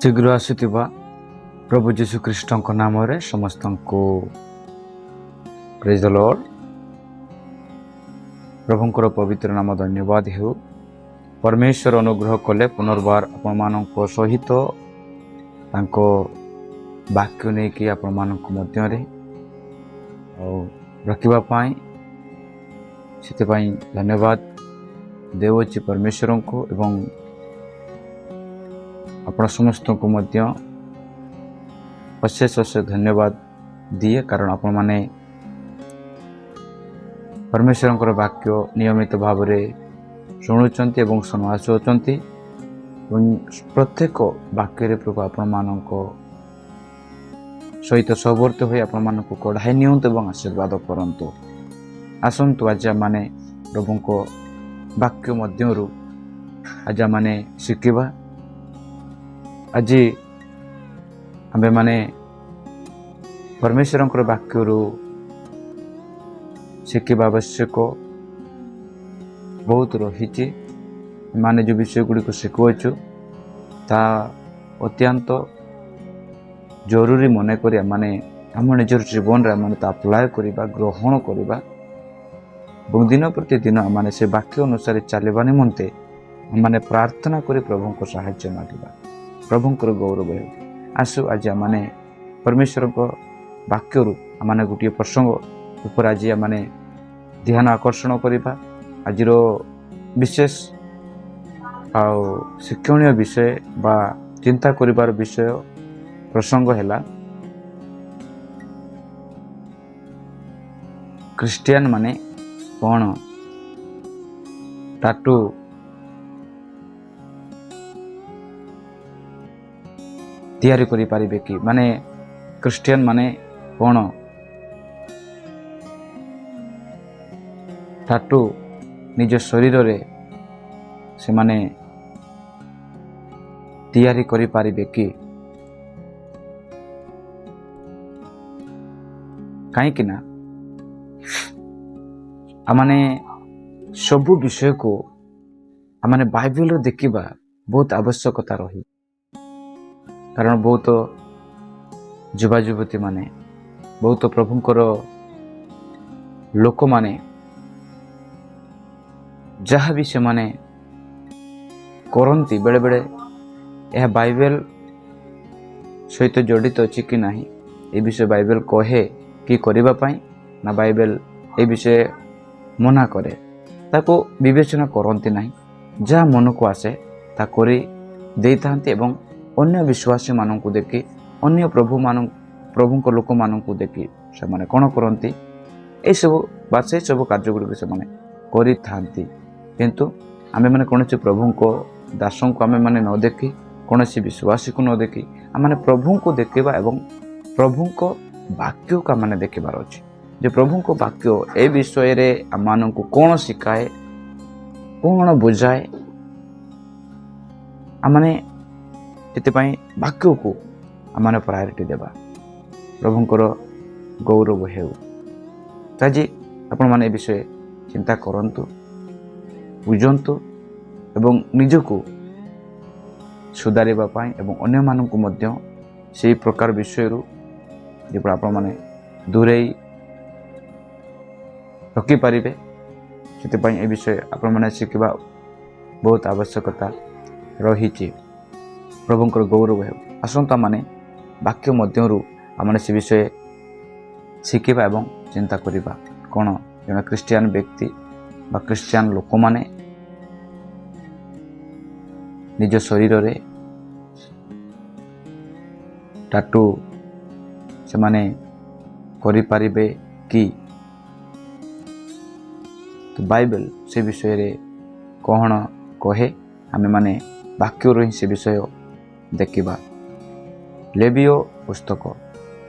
शीघ्र आसुथिबा प्रभु जीशु ख्रीष्टଙ୍କ नामରେ ସମସ୍ତଙ୍କୁ ପ୍ରେଜ୍ ଦ ଲର୍ଡ। ପ୍ରଭୁଙ୍କର ପବିତ୍ର ନାମ ଧନ୍ୟବାଦ ହେଉ। ପରମେଶ୍ୱର ଅନୁଗ୍ରହ କଲେ ପୁନର୍ବାର ଆପଣମାନଙ୍କ ସହିତ ତାଙ୍କ ବାକ୍ୟ ନେଇକି ଆପଣମାନଙ୍କ ମଧ୍ୟରେ ରଖିବା ପାଇଁ ସେଥିପାଇଁ ଧନ୍ୟବାଦ ଦେଉଅଛି ପରମେଶ୍ୱରଙ୍କୁ ଏବଂ ଆପଣ ସମସ୍ତଙ୍କୁ ମଧ୍ୟ ଅଶେଷ ଅଶେଷ ଧନ୍ୟବାଦ ଦିଏ, କାରଣ ଆପଣମାନେ ପରମେଶ୍ୱରଙ୍କର ବାକ୍ୟ ନିୟମିତ ଭାବରେ ଶୁଣୁଛନ୍ତି ଏବଂ ଶୁଣି ଆସୁଅଛନ୍ତି ଏବଂ ପ୍ରତ୍ୟେକ ବାକ୍ୟରେ ପ୍ରଭୁ ଆପଣମାନଙ୍କ ସହିତ ସହବର୍ତ୍ତ ହୋଇ ଆପଣମାନଙ୍କୁ କଢ଼ାଇ ନିଅନ୍ତୁ ଏବଂ ଆଶୀର୍ବାଦ କରନ୍ତୁ। ଆସନ୍ତୁ ଆଜି ଆମମାନେ ପ୍ରଭୁଙ୍କ ବାକ୍ୟ ମଧ୍ୟରୁ ଆଜି ଆମମାନେ ଶିଖିବା। ଆଜି ଆମ୍ଭେମାନେ ପରମେଶ୍ୱରଙ୍କର ବାକ୍ୟରୁ ଶିଖିବା ଆବଶ୍ୟକ ବହୁତ ରହିଛି। ଏମାନେ ଯେଉଁ ବିଷୟ ଗୁଡ଼ିକ ଶିଖୁଅଛୁ ତାହା ଅତ୍ୟନ୍ତ ଜରୁରୀ ମନେକରି ଆମମାନେ ଆମ ନିଜର ଜୀବନରେ ଆମମାନେ ତା ଆପ୍ଲାଏ କରିବା, ଗ୍ରହଣ କରିବା ଏବଂ ଦିନ ପ୍ରତିଦିନ ଆମମାନେ ସେ ବାକ୍ୟ ଅନୁସାରେ ଚାଲିବା ନିମନ୍ତେ ଆମମାନେ ପ୍ରାର୍ଥନା କରି ପ୍ରଭୁଙ୍କ ସାହାଯ୍ୟ ମାଗିବା। ପ୍ରଭୁଙ୍କର ଗୌରବ ହେଉ। ଆସୁ ଆଜି ଆମମାନେ ପରମେଶ୍ୱରଙ୍କ ବାକ୍ୟରୁ ଆମମାନେ ଗୋଟିଏ ପ୍ରସଙ୍ଗ ଉପରେ ଆଜି ଆମମାନେ ଧ୍ୟାନ ଆକର୍ଷଣ କରିବା। ଆଜିର ବିଶେଷ ଆଉ ଶିକ୍ଷଣୀୟ ବିଷୟ ବା ଚିନ୍ତା କରିବାର ବିଷୟ ପ୍ରସଙ୍ଗ ହେଲା ଖ୍ରୀଷ୍ଟିଆନ ମାନେ କ'ଣ ଟାଟୁ ତିଆରି କରିପାରିବେ କି? ମାନେ ଖ୍ରୀଷ୍ଟିଆନ ମାନେ କ'ଣ ଟାଟୁ ନିଜ ଶରୀରରେ ସେମାନେ ତିଆରି କରିପାରିବେ କି? କାହିଁକି ନା ଆମମାନେ ସବୁ ବିଷୟକୁ ଆମମାନେ ବାଇବେଲରେ ଦେଖିବା ବହୁତ ଆବଶ୍ୟକତା ରହି, କାରଣ ବହୁତ ଯୁବା ଯୁବତୀ ମାନେ, ବହୁତ ପ୍ରଭୁଙ୍କର ଲୋକମାନେ ଯାହା ବି ସେମାନେ କରନ୍ତି ବେଳେବେଳେ ଏହା ବାଇବେଲ ସହିତ ଜଡ଼ିତ ଅଛି କି ନାହିଁ, ଏ ବିଷୟ ବାଇବେଲ କହେ କି କରିବା ପାଇଁ ନା ବାଇବେଲ ଏ ବିଷୟ ମନା କରେ, ତାକୁ ବିବେଚନା କରନ୍ତି ନାହିଁ। ଯାହା ମନକୁ ଆସେ ତା କରି ଦେଇଥାନ୍ତି ଏବଂ ଅନ୍ୟ ବିଶ୍ୱାସୀମାନଙ୍କୁ ଦେଖି, ଅନ୍ୟ ପ୍ରଭୁଙ୍କ ଲୋକମାନଙ୍କୁ ଦେଖି ସେମାନେ କ'ଣ କରନ୍ତି, ଏସବୁ ବା ସେସବୁ କାର୍ଯ୍ୟଗୁଡ଼ିକୁ ସେମାନେ କରିଥାନ୍ତି। କିନ୍ତୁ ଆମେମାନେ କୌଣସି ପ୍ରଭୁଙ୍କ ଦାସଙ୍କୁ ଆମେମାନେ ନ ଦେଖି, କୌଣସି ବିଶ୍ୱାସୀକୁ ନ ଦେଖି ଆମମାନେ ପ୍ରଭୁଙ୍କୁ ଦେଖିବା ଏବଂ ପ୍ରଭୁଙ୍କ ବାକ୍ୟକୁ ଆମମାନେ ଦେଖିବାର ଅଛି ଯେ ପ୍ରଭୁଙ୍କ ବାକ୍ୟ ଏ ବିଷୟରେ ଆମମାନଙ୍କୁ କ'ଣ ଶିଖାଏ, କ'ଣ ବୁଝାଏ। ଆମମାନେ ସେଥିପାଇଁ ବାକ୍ୟକୁ ଆମମାନେ ପ୍ରାୟୋରିଟି ଦେବା। ପ୍ରଭୁଙ୍କର ଗୌରବ ହେଉ। ଆଜି ଆପଣମାନେ ଏ ବିଷୟ ଚିନ୍ତା କରନ୍ତୁ, ବୁଝନ୍ତୁ ଏବଂ ନିଜକୁ ସୁଧାରିବା ପାଇଁ ଏବଂ ଅନ୍ୟମାନଙ୍କୁ ମଧ୍ୟ ସେହି ପ୍ରକାର ବିଷୟରୁ ଯେପରି ଆପଣମାନେ ଦୂରେଇ ରଖିପାରିବେ, ସେଥିପାଇଁ ଏ ବିଷୟ ଆପଣମାନେ ଶିଖିବା ବହୁତ ଆବଶ୍ୟକତା ରହିଛି। ପ୍ରଭୁଙ୍କର ଗୌରବ ହେଉ। ଆସନ୍ତୁ ଆମମାନେ ବାକ୍ୟ ମଧ୍ୟରୁ ଆମମାନେ ସେ ବିଷୟ ଶିଖିବା ଏବଂ ଚିନ୍ତା କରିବା। କ'ଣ ଜଣେ ଖ୍ରୀଷ୍ଟିଆନ ବ୍ୟକ୍ତି ବା ଖ୍ରୀଷ୍ଟିଆନ ଲୋକମାନେ ନିଜ ଶରୀରରେ ଟାଟୁ ସେମାନେ କରିପାରିବେ କି? ତ ବାଇବେଲ ସେ ବିଷୟରେ କ'ଣ କହେ, ଆମେମାନେ ବାକ୍ୟରୁ ହିଁ ସେ ବିଷୟ ଦେଖିବା। ଲେବୀୟ ପୁସ୍ତକ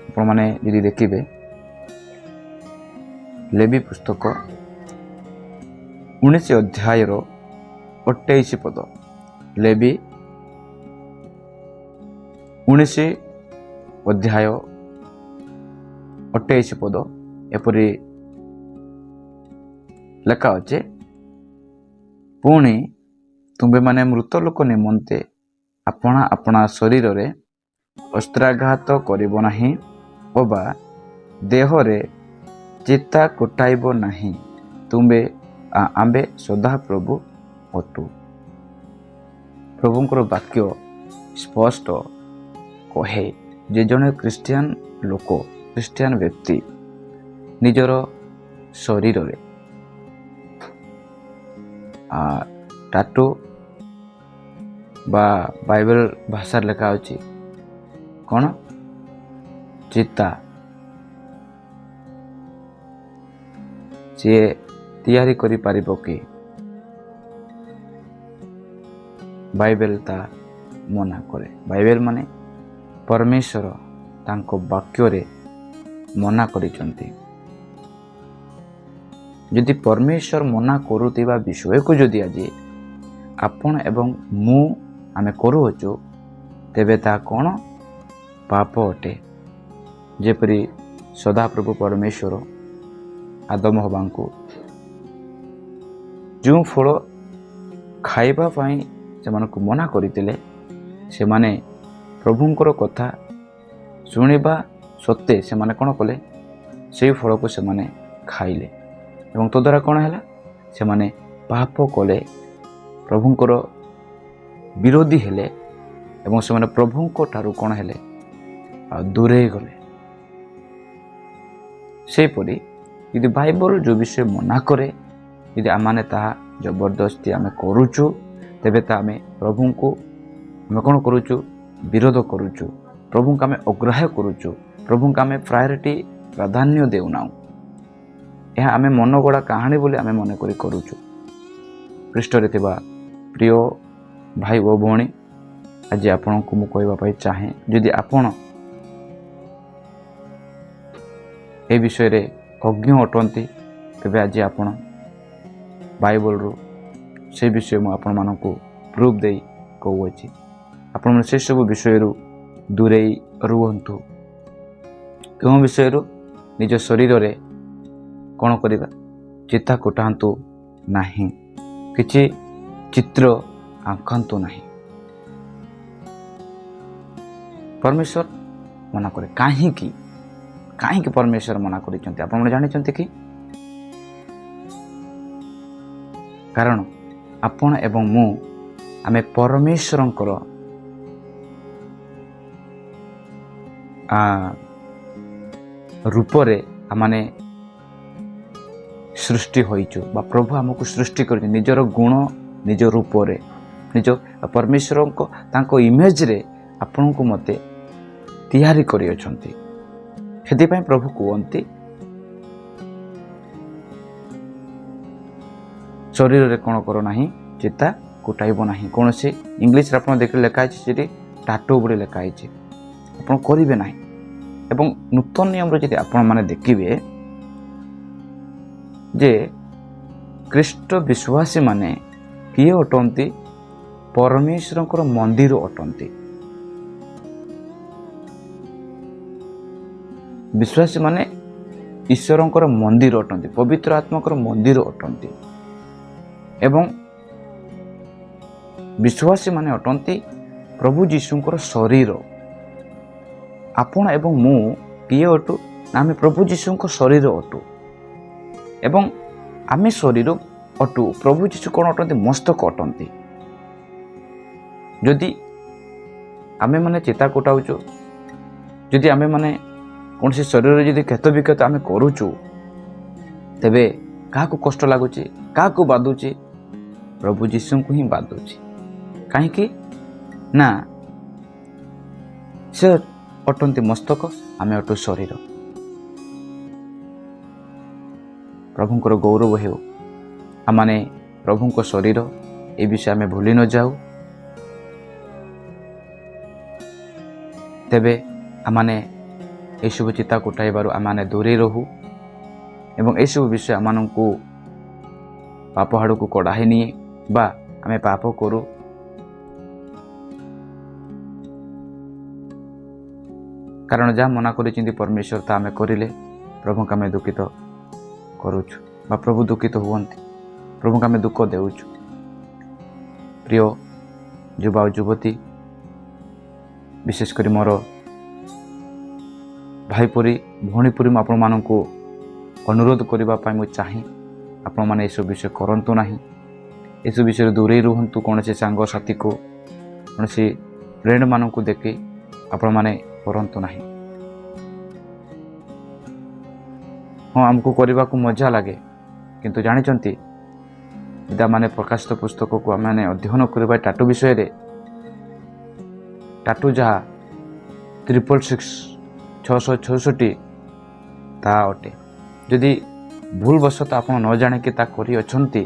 ଆପଣମାନେ ଯଦି ଦେଖିବେ, ଲେବୀ ପୁସ୍ତକ 19 ଅଧ୍ୟାୟର 28 ପଦ। ଲେବୀ 19 ଅଧ୍ୟାୟ 28 ପଦ ଏପରି ଲେଖା ଅଛି, ପୁଣି ତୁମ୍ଭେମାନେ ମୃତ ଲୋକ ନିମନ୍ତେ ଆପଣା ଆପଣା ଶରୀରରେ ଅସ୍ତ୍ରାଘାତ କରିବ ନାହିଁ ଅବା ଦେହରେ ଚିତା କୁଟାଇବ ନାହିଁ। ଆମ୍ଭେ ସଦାପ୍ରଭୁ ଅଟୁ। ପ୍ରଭୁଙ୍କର ବାକ୍ୟ ସ୍ପଷ୍ଟ କହେ ଯେ ଜଣେ ଖ୍ରୀଷ୍ଟିଆନ ଲୋକ, ଖ୍ରୀଷ୍ଟିଆନ ବ୍ୟକ୍ତି ନିଜର ଶରୀରରେ ଟାଟୁ ବା ବାଇବେଲ ଭାଷାରେ ଲେଖା ଅଛି କ'ଣ? ଚିତା। ସିଏ ତିଆରି କରିପାରିବ କି? ବାଇବେଲ ତା ମନା କରେ। ବାଇବେଲ ମାନେ ପରମେଶ୍ୱର ତାଙ୍କ ବାକ୍ୟରେ ମନା କରିଛନ୍ତି। ଯଦି ପରମେଶ୍ୱର ମନା କରୁଥିବା ବିଷୟକୁ ଯଦି ଆଜି ଆପଣ ଏବଂ ମୁଁ ଆମେ କରୁଅଛୁ, ତେବେ ତାହା କ'ଣ? ପାପ ଅଟେ। ଯେପରି ସଦାପ୍ରଭୁ ପରମେଶ୍ୱର ଆଦମ ହବାଙ୍କୁ ଯେଉଁ ଫଳ ଖାଇବା ପାଇଁ ସେମାନଙ୍କୁ ମନା କରିଥିଲେ, ସେମାନେ ପ୍ରଭୁଙ୍କର କଥା ଶୁଣିବା ସତ୍ତ୍ୱେ ସେମାନେ କ'ଣ କଲେ? ସେଇ ଫଳକୁ ସେମାନେ ଖାଇଲେ ଏବଂ ତଦ୍ୱାରା କ'ଣ ହେଲା? ସେମାନେ ପାପ କଲେ, ପ୍ରଭୁଙ୍କର ବିରୋଧୀ ହେଲେ ଏବଂ ସେମାନେ ପ୍ରଭୁଙ୍କ ଠାରୁ କ'ଣ ହେଲେ? ଆଉ ଦୂରେଇ ଗଲେ। ସେହିପରି ଯଦି ବାଇବଲ ଯେଉଁ ବିଷୟ ମନା କରେ, ଯଦି ଆମମାନେ ତାହା ଜବରଦସ୍ତି ଆମେ କରୁଛୁ, ତେବେ ତା ଆମେ ପ୍ରଭୁଙ୍କୁ ଆମେ କ'ଣ କରୁଛୁ? ବିରୋଧ କରୁଛୁ। ପ୍ରଭୁଙ୍କୁ ଆମେ ଅଗ୍ରାହ୍ୟ କରୁଛୁ। ପ୍ରଭୁଙ୍କୁ ଆମେ ପ୍ରାଧାନ୍ୟ ଦେଉନାହୁଁ। ଏହା ଆମେ ମନଗଢ଼ା କାହାଣୀ ବୋଲି ଆମେ ମନେକରି କରୁଛୁ। ପୃଷ୍ଠରେ ଥିବା ପ୍ରିୟ ଭାଇ ଓ ଭଉଣୀ, ଆଜି ଆପଣଙ୍କୁ ମୁଁ କହିବା ପାଇଁ ଚାହେଁ, ଯଦି ଆପଣ ଏ ବିଷୟରେ ଅଜ୍ଞ ଅଟନ୍ତି, ତେବେ ଆଜି ଆପଣ ବାଇବଲରୁ ସେ ବିଷୟ ମୁଁ ଆପଣମାନଙ୍କୁ ପ୍ରୁଫ୍ ଦେଇ କହୁଅଛି। ଆପଣମାନେ ସେସବୁ ବିଷୟରୁ ଦୂରେଇ ରୁହନ୍ତୁ। କେଉଁ ବିଷୟରୁ? ନିଜ ଶରୀରରେ କ'ଣ କରିବା? ଚିତା କୁଟାନ୍ତୁ ନାହିଁ, କିଛି ଚିତ୍ର ଆଙ୍କାନ୍ତୁ ନାହିଁ। ପରମେଶ୍ୱର ମନା କରେ। କାହିଁକି ପରମେଶ୍ୱର ମନା କରିଛନ୍ତି ଆପଣମାନେ ଜାଣିଛନ୍ତି କି? କାରଣ ଆପଣ ଏବଂ ମୁଁ ଆମେ ପରମେଶ୍ୱରଙ୍କର ରୂପରେ ଆମମାନେ ସୃଷ୍ଟି ହୋଇଛୁ, ବା ପ୍ରଭୁ ଆମକୁ ସୃଷ୍ଟି କରିଛନ୍ତି ନିଜର ଗୁଣ, ନିଜ ରୂପରେ, ନିଜ ପରମେଶ୍ୱରଙ୍କ ତାଙ୍କ ଇମେଜରେ ଆପଣଙ୍କୁ ମୋତେ ତିଆରି କରିଅଛନ୍ତି। ସେଥିପାଇଁ ପ୍ରଭୁ କୁହନ୍ତି ଶରୀରରେ କ'ଣ କର ନାହିଁ? ଚିତା କୁଟାଇବ ନାହିଁ। କୌଣସି ଇଂଲିଶରେ ଆପଣ ଦେଖିଲେ ଲେଖା ହେଇଛି, ସେଠି ଟାଟୁ ବୋଲି ଲେଖା ହେଇଛି। ଆପଣ କରିବେ ନାହିଁ। ଏବଂ ନୂତନ ନିୟମରେ ଯଦି ଆପଣମାନେ ଦେଖିବେ ଯେ ଖ୍ରୀଷ୍ଟ ବିଶ୍ୱାସୀମାନେ କିଏ ଅଟନ୍ତି? ପରମେଶ୍ୱରଙ୍କର ମନ୍ଦିର ଅଟନ୍ତି। ବିଶ୍ୱାସୀମାନେ ଈଶ୍ୱରଙ୍କର ମନ୍ଦିର ଅଟନ୍ତି, ପବିତ୍ର ଆତ୍ମାଙ୍କର ମନ୍ଦିର ଅଟନ୍ତି। ଏବଂ ବିଶ୍ୱାସୀମାନେ ଅଟନ୍ତି ପ୍ରଭୁ ଯୀଶୁଙ୍କର ଶରୀର। ଆପଣ ଏବଂ ମୁଁ କିଏ ଅଟୁ? ନା ଆମେ ପ୍ରଭୁ ଯୀଶୁଙ୍କ ଶରୀର ଅଟୁ। ଏବଂ ଆମେ ଶରୀର ଅଟୁ। ପ୍ରଭୁ ଯୀଶୁ କ'ଣ ଅଟନ୍ତି? ମସ୍ତକ ଅଟନ୍ତି। ଯଦି ଆମେମାନେ ଚିତା କୁଟାଉଛୁ, ଯଦି ଆମେମାନେ କୌଣସି ଶରୀରରେ ଯଦି କ୍ଷତ ବିକ୍ଷତ ଆମେ କରୁଛୁ, ତେବେ କାହାକୁ କଷ୍ଟ ଲାଗୁଛି? କାହାକୁ ବାଧୁଛି? ପ୍ରଭୁ ଯୀଶୁଙ୍କୁ ହିଁ ବାଧୁଛି। କାହିଁକି? ନା ସେ ଅଟନ୍ତି ମସ୍ତକ, ଆମେ ଅଟୁ ଶରୀର। ପ୍ରଭୁଙ୍କର ଗୌରବ ହେଉ। ଆମମାନେ ପ୍ରଭୁଙ୍କ ଶରୀର, ଏ ବିଷୟ ଆମେ ଭୁଲି ନ ଯାଉ। ତେବେ ଆମମାନେ ଏସବୁ ଚିତା କୁଟାଇବାରୁ ଆମମାନେ ଦୂରେଇ ରହୁ ଏବଂ ଏସବୁ ବିଷୟ ଆମମାନଙ୍କୁ ପାପ ଆଡ଼କୁ କଢ଼ାଇ ନିଏ ବା ଆମେ ପାପ କରୁ। କାରଣ ଯାହା ମନା କରିଛନ୍ତି ପରମେଶ୍ୱର, ତା ଆମେ କରିଲେ ପ୍ରଭୁଙ୍କୁ ଆମେ ଦୁଃଖିତ କରୁଛୁ ବା ପ୍ରଭୁ ଦୁଃଖିତ ହୁଅନ୍ତି। ପ୍ରଭୁଙ୍କୁ ଆମେ ଦୁଃଖ ଦେଉଛୁ। ପ୍ରିୟ ଯୁବା ଓ ଯୁବତୀ, विशेष करी मोर भाई परी भौणी परी आपण मानकु अनुरोध करने मुझे चाहे आपण मैंने यह विषय करतु ना यह विषय दूरे रुहतु कौन से सांग साथी को कौन से फ्रेंड मान को देखी आपण मैंने करतु ना। हाँ आमको करने को मजा लगे किंतु जानी इदा माने प्रकाशित पुस्तक को आम अध्ययन करवा टाटू विषय रे टाटू जहाँ 666 ता अटे जदि भूल बसत आप न जाने कि ता करी अछंती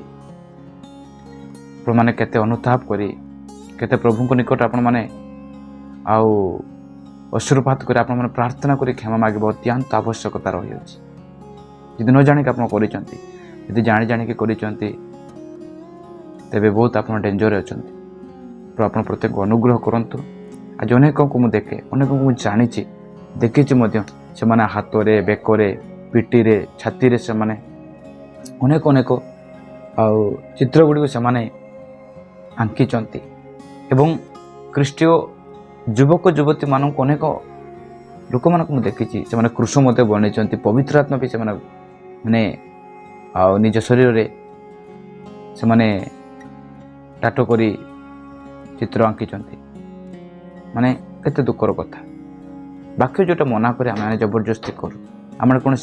माने केते अनुताप करी केते प्रभु को निकट आपण माने आउ अश्रुपात कर आपण माने प्रार्थना करी क्षमा मागे अत्यंत आवश्यकता रही अछि। यदि न जाने कि आप करिसंती यदि जानी जानी कि करिसंती तेबे बहुत आप डेंजर अछंती। तो आप प्रत्येक अनुग्रह करंतु। आज अनेक को मु देखे अनेक को जानी देखी से माने हाथ रे बेकरे पिटी रे छाती रे से माने अनेक अनेक आउ चित्र गुड़ी से माने आंकिचंती एवं ख्रीष्टीय युवक युवती मानक अनेक लोक मानक मु देखी से माने क्रूश मते बनैचंती पवित्र आत्मा भी से माने आउ निज शरीर रे से माने टाटो करी चित्र आंकिचंती माने केते दुखर कथा। बाक्य जोटा मना करे आम जबरदस्ती करूँ आम कौन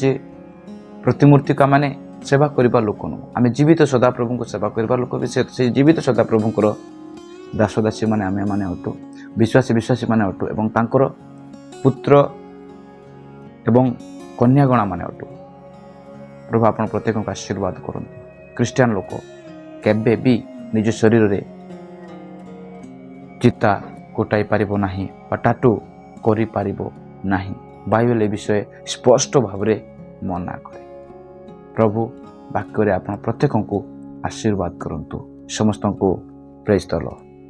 प्रतिमूर्ति का माने सेवा करने लोक नुह आम जीवित सदाप्रभु को सेवा करने लोक भी से जीवित सदाप्रभुंर दास दासी मैंने आम मैंने अटू विश्वासी विश्वासी मैंने अटू एवं तांकर पुत्र एवं कन्यागणा मैंने अटू। प्रभु आप प्रत्येक को आशीर्वाद करते। क्रिस्टियन लोक केबे भी निज शरीर रे चिता कुटाई पारिबो नाही बा टाटू करि पारिबो नाही। बाइबल ए विषय स्पष्ट भाव में मना करे। प्रभु वाक्य आप प्रत्येक को आशीर्वाद करंतु। समस्त को प्रेज द लॉर्ड।